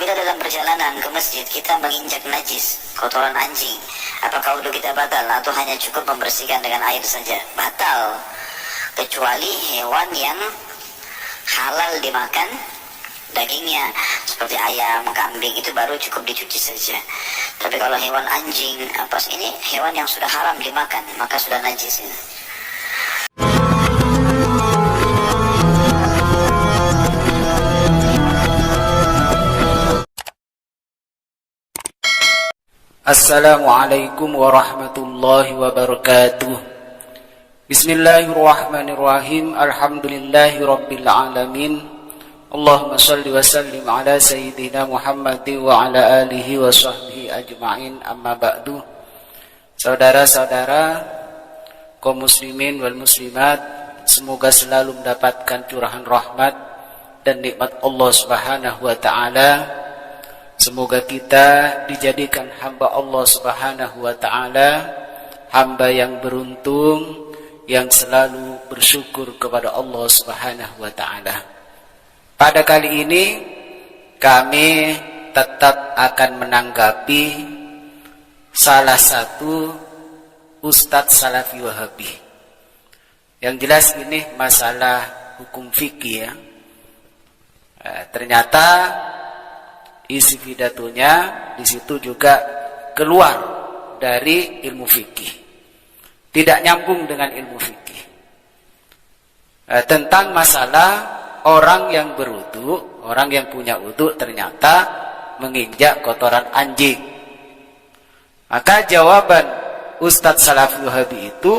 apabila dalam perjalanan ke masjid kita menginjak najis, kotoran anjing, apakah wudhu kita batal atau hanya cukup membersihkan dengan air saja? Batal, kecuali hewan yang halal dimakan dagingnya, seperti ayam, kambing, itu baru cukup dicuci saja. Tapi kalau hewan anjing, ini hewan yang sudah haram dimakan, maka sudah najis ini. Assalamualaikum warahmatullahi wabarakatuh. Bismillahirrahmanirrahim. Alhamdulillahi rabbil alamin. Allahumma salli wa sallim ala sayyidina Muhammadin wa ala alihi wa sahbihi ajma'in, amma ba'du. Saudara-saudara kaum muslimin wal muslimat, semoga selalu mendapatkan curahan rahmat dan nikmat Allah Subhanahu wa taala. Semoga kita dijadikan hamba Allah Subhanahu wa taala, hamba yang beruntung, yang selalu bersyukur kepada Allah Subhanahu wa taala. Pada kali ini kami tetap akan menanggapi salah satu Ustadz Salafi Wahabi. Yang jelas ini masalah hukum fikih ya. Ternyata isi pidatonya di situ juga keluar dari ilmu fikih, tidak nyambung dengan ilmu fikih, tentang masalah orang yang berwudu, orang yang punya wudu ternyata menginjak kotoran anjing. Maka jawaban Ustadz Salafi Wahabi itu,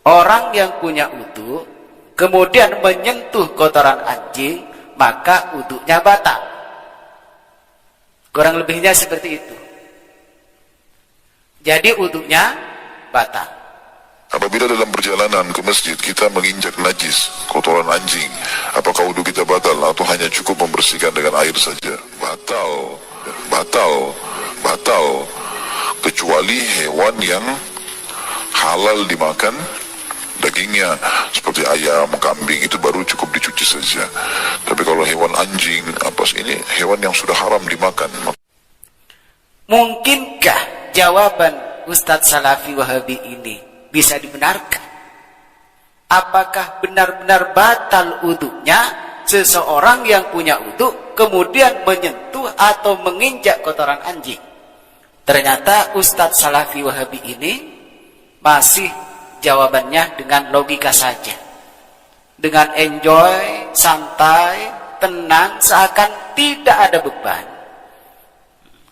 orang yang punya wudu kemudian menyentuh kotoran anjing, maka wudunya batal. Kurang lebihnya seperti itu. Jadi wudunya batal. Apabila dalam perjalanan ke masjid kita menginjak najis, kotoran anjing, apakah wudu kita batal atau hanya cukup membersihkan dengan air saja? Batal, batal, batal. Kecuali hewan yang halal dimakan dagingnya, seperti ayam, kambing, itu baru cukup dicuci saja. Tapi kalau hewan anjing, ini hewan yang sudah haram dimakan. Mungkinkah jawaban Ustadz Salafi Wahabi ini bisa dibenarkan? Apakah benar-benar batal wudunya seseorang yang punya wudu kemudian menyentuh atau menginjak kotoran anjing? Ternyata Ustadz Salafi Wahabi ini masih jawabannya dengan logika saja, dengan enjoy, santai, tenang, seakan tidak ada beban.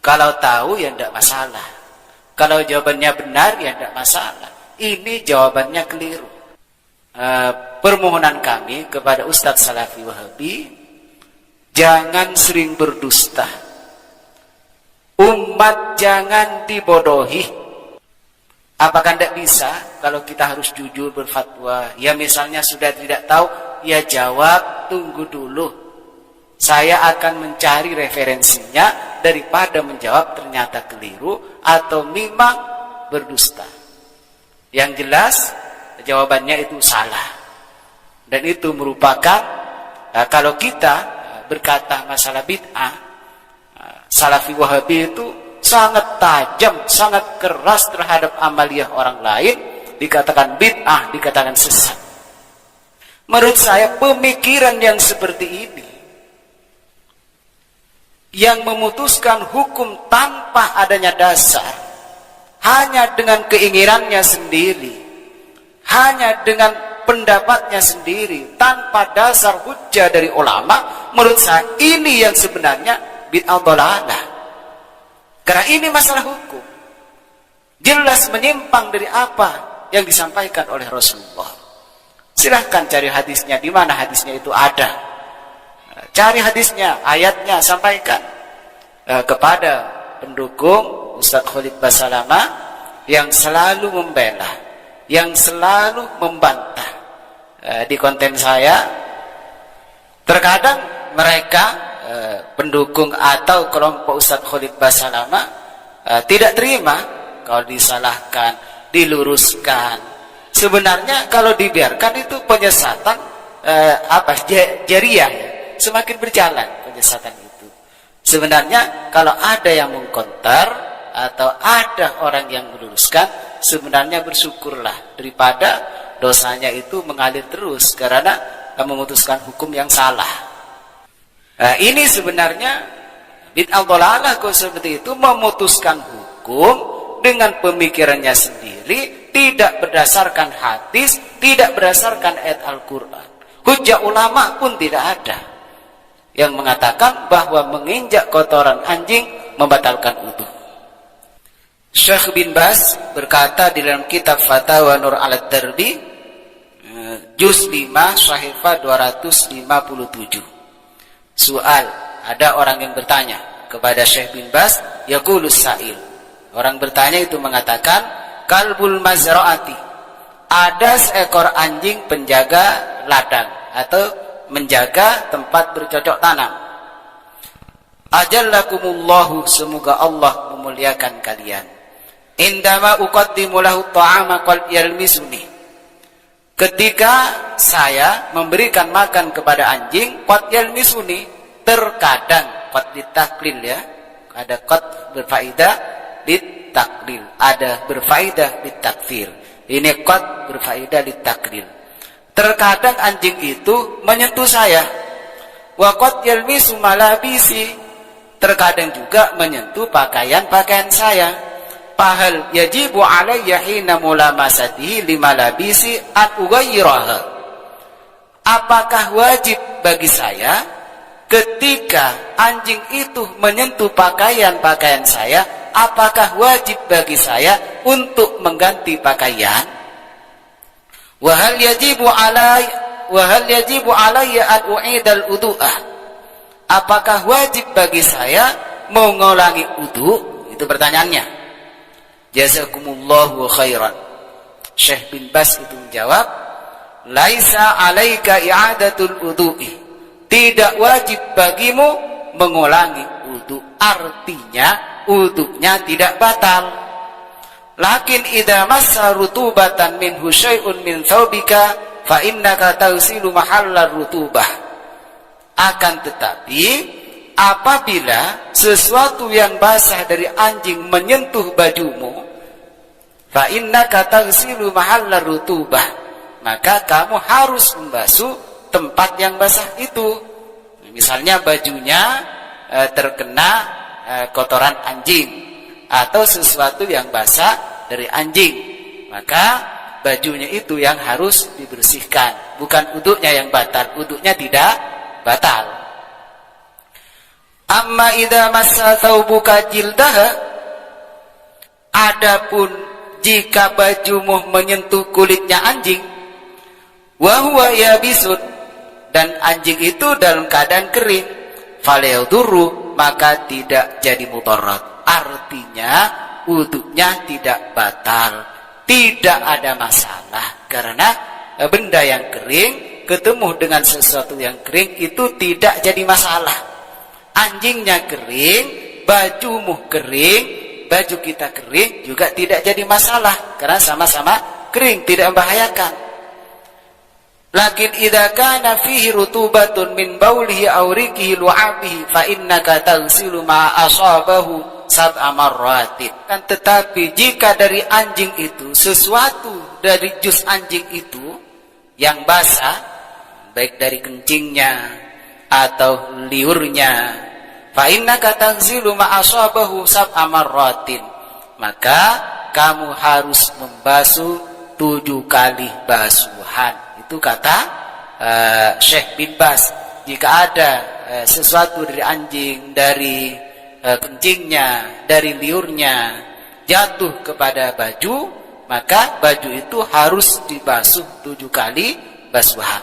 Kalau tahu ya tidak masalah, kalau jawabannya benar ya tidak masalah. Ini jawabannya keliru. Permohonan kami kepada Ustadz Salafi Wahabi, jangan sering berdusta, umat jangan dibodohi. Apakah tidak bisa kalau kita harus jujur berfatwa? Ya misalnya sudah tidak tahu, ya jawab, tunggu dulu. Saya akan mencari referensinya daripada menjawab ternyata keliru atau memang berdusta. Yang jelas jawabannya itu salah. Dan itu merupakan, kalau kita berkata masalah bid'ah, Salafi Wahabi itu sangat tajam, sangat keras terhadap amaliyah orang lain, dikatakan bid'ah, dikatakan sesat. Menurut saya pemikiran yang seperti ini, yang memutuskan hukum tanpa adanya dasar, hanya dengan keinginannya sendiri, hanya dengan pendapatnya sendiri, tanpa dasar hujjah dari ulama, menurut saya ini yang sebenarnya bid'ah dhalalah. Karena ini masalah hukum, jelas menyimpang dari apa yang disampaikan oleh Rasulullah. Silahkan cari hadisnya, di mana hadisnya itu ada. Cari hadisnya, ayatnya, sampaikan kepada pendukung Ustadz Khalid Basalamah yang selalu membela, yang selalu membantah. Di konten saya, terkadang mereka pendukung atau kelompok Ustadz Khalid Basalamah tidak terima kalau disalahkan, diluruskan. Sebenarnya kalau dibiarkan itu penyesatan jariyah, semakin berjalan penyesatan itu. Sebenarnya kalau ada yang mengkontar atau ada orang yang meluruskan, sebenarnya bersyukurlah daripada dosanya itu mengalir terus karena memutuskan hukum yang salah. Nah, ini sebenarnya bid'ah dhalalah kok seperti itu, memutuskan hukum dengan pemikirannya sendiri, tidak berdasarkan hadis, tidak berdasarkan ayat Al-Quran. Hujjah ulama pun tidak ada yang mengatakan bahwa menginjak kotoran anjing membatalkan wudu. Syekh bin Baz berkata di dalam kitab Fatawa Nur al-Darbi juz 5 Sahifah 257. Soal, ada orang yang bertanya kepada Syekh bin Baz, yaqulus sa'il. Orang bertanya itu mengatakan, kalbul mazra'ati, ada seekor anjing penjaga ladang atau menjaga tempat bercocok tanam. Ajallakumullahu, semoga Allah memuliakan kalian. Indama uqaddimu lahu ta'ama qad yalmisuni, ketika saya memberikan makan kepada anjing, qad yalmisuni, terkadang qad ditaklil ya, ada qad berfaedah ditaklil, ada berfaedah ditakfir. Ini qad berfaedah ditaklil. Terkadang anjing itu menyentuh saya. Wa qad yalmisu malabisi, terkadang juga menyentuh pakaian-pakaian saya. Fahal yajibu alayya hina mulamasatihi limalabisi an ugayyiraha, apakah wajib bagi saya ketika anjing itu menyentuh pakaian-pakaian saya, apakah wajib bagi saya untuk mengganti pakaian? Wahal yajibu alayya an u'idal wudu'ah, apakah wajib bagi saya mengulangi wudu? Itu pertanyaannya. Jazakumullahu khairan. Syekh bin Baz itu menjawab, laisa alaika i'adatul wudu'i, tidak wajib bagimu mengulangi wudu, artinya wudunya tidak batal. Lakin idza massa rutubatan minhu syai'un min thawbika fa innaka tausilu mahallar rutubah. Akan tetapi apabila sesuatu yang basah dari anjing menyentuh bajumu, fa innaka tausilu mahallar rutubah, maka kamu harus membasuh tempat yang basah itu. Misalnya bajunya terkena kotoran anjing atau sesuatu yang basah dari anjing, maka bajunya itu yang harus dibersihkan, bukan wudunya yang batal. Wudunya tidak batal. Amma idza massa thawbuka jildaha, adapun jika bajumu menyentuh kulitnya anjing, wa huwa yabisun, dan anjing itu dalam keadaan kering, falyadurru, maka tidak jadi mudarat. Artinya wudunya tidak batal, tidak ada masalah, karena benda yang kering ketemu dengan sesuatu yang kering itu tidak jadi masalah. Anjingnya kering, bajumu kering, baju kita kering juga tidak jadi masalah, karena sama-sama kering, tidak membahayakan. Lakin idza kana fihi rutubatun min baulihi aw riqihi lu'abihi fa innaka taghsilu ma asabahu sab'a marratin. Kan tetapi jika dari anjing itu, sesuatu dari jus anjing itu yang basah, baik dari kencingnya atau liurnya, fa innaka taghsilu ma asabahu sab'a marratin, maka kamu harus membasuh 7 kali basuhan. Itu kata Syekh bin Baz. Jika ada sesuatu dari anjing, dari kencingnya, dari liurnya jatuh kepada baju, maka baju itu harus dibasuh 7 kali basuhan.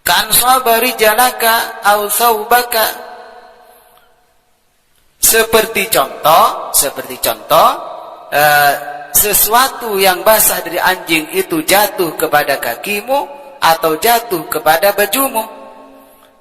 Kan sabari jalaka au saubaka, seperti contoh sesuatu yang basah dari anjing itu jatuh kepada kakimu atau jatuh kepada bajumu,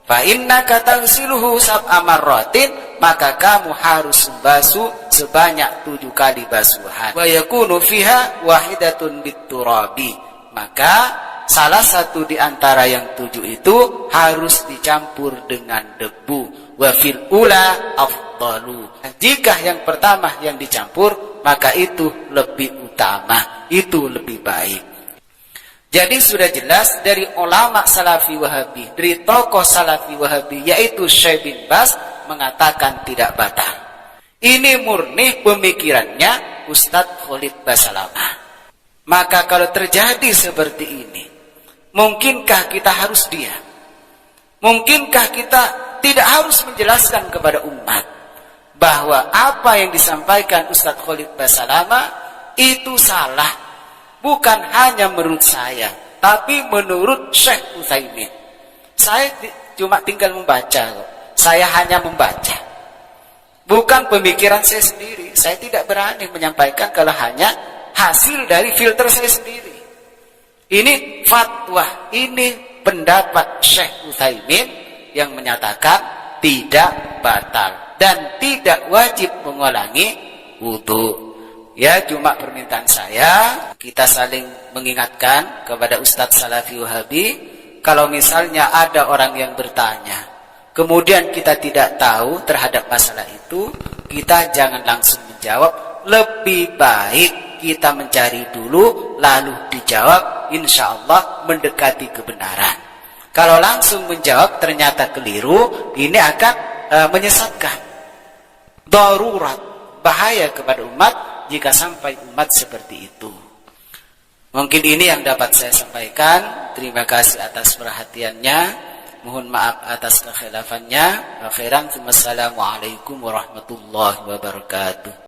fa innaka taghsiluhu sab'a marratin, maka kamu harus membasuh sebanyak 7 kali basuhan. Wa yakunu fiha wahidatun biturabi, maka salah satu di antara yang 7 itu harus dicampur dengan debu. wa fil ula afdalu. Jika yang pertama yang dicampur, maka itu lebih utama, itu lebih baik. Jadi sudah jelas dari ulama Salafi Wahabi, dari tokoh Salafi Wahabi yaitu Syekh bin Baz mengatakan tidak batal. Ini murni pemikirannya Ustadz Khalid Basalamah. Maka kalau terjadi seperti ini, mungkinkah kita harus diam? Mungkinkah kita tidak harus menjelaskan kepada umat bahwa apa yang disampaikan Ustadz Khalid Basalamah itu salah? Bukan hanya menurut saya, tapi menurut Syekh Utsaimin. Saya cuma tinggal membaca kok. Saya hanya membaca. Bukan pemikiran saya sendiri. Saya tidak berani menyampaikan kalau hanya hasil dari filter saya sendiri. Ini fatwa, ini pendapat Syekh Utsaimin yang menyatakan tidak batal dan tidak wajib mengulangi wudu. Ya, cuma permintaan saya, kita saling mengingatkan kepada Ustadz Salafi Wahabi, kalau misalnya ada orang yang bertanya, kemudian kita tidak tahu terhadap masalah itu, kita jangan langsung menjawab, lebih baik kita mencari dulu, lalu dijawab, insya Allah mendekati kebenaran. Kalau langsung menjawab ternyata keliru, ini akan menyesatkan. Darurat, bahaya kepada umat, jika sampai umat seperti itu. Mungkin ini yang dapat saya sampaikan. Terima kasih atas perhatiannya. Mohon maaf atas kekhilafannya. Akhiran, wassalamualaikum warahmatullahi wabarakatuh.